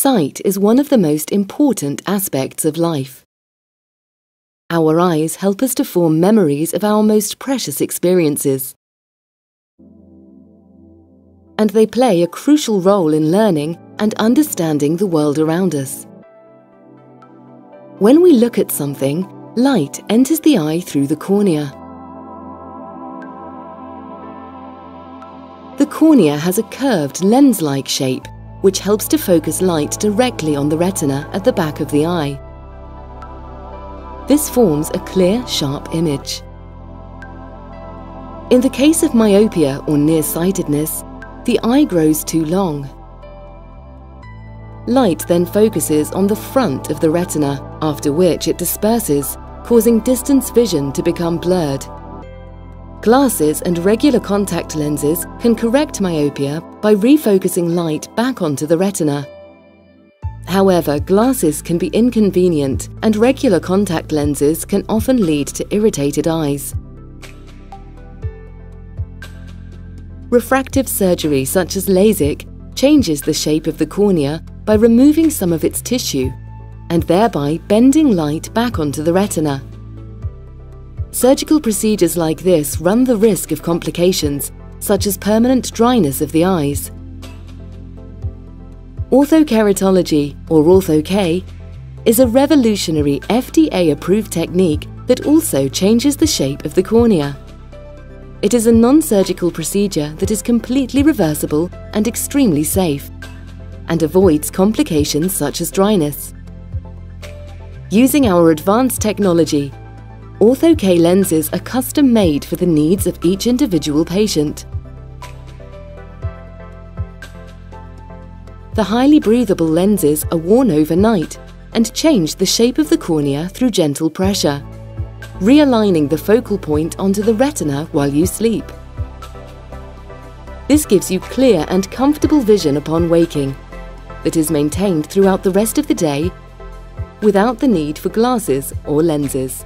Sight is one of the most important aspects of life. Our eyes help us to form memories of our most precious experiences. And they play a crucial role in learning and understanding the world around us. When we look at something, light enters the eye through the cornea. The cornea has a curved lens-like shape, which helps to focus light directly on the retina at the back of the eye. This forms a clear, sharp image. In the case of myopia or nearsightedness, the eye grows too long. Light then focuses on the front of the retina, after which it disperses, causing distance vision to become blurred. Glasses and regular contact lenses can correct myopia by refocusing light back onto the retina. However, glasses can be inconvenient and regular contact lenses can often lead to irritated eyes. Refractive surgery such as LASIK changes the shape of the cornea by removing some of its tissue and thereby bending light back onto the retina. Surgical procedures like this run the risk of complications such as permanent dryness of the eyes. Orthokeratology, or Ortho-K, is a revolutionary FDA-approved technique that also changes the shape of the cornea. It is a non-surgical procedure that is completely reversible and extremely safe, and avoids complications such as dryness. Using our advanced technology, Ortho-K lenses are custom-made for the needs of each individual patient. The highly breathable lenses are worn overnight and change the shape of the cornea through gentle pressure, realigning the focal point onto the retina while you sleep. This gives you clear and comfortable vision upon waking that is maintained throughout the rest of the day without the need for glasses or lenses.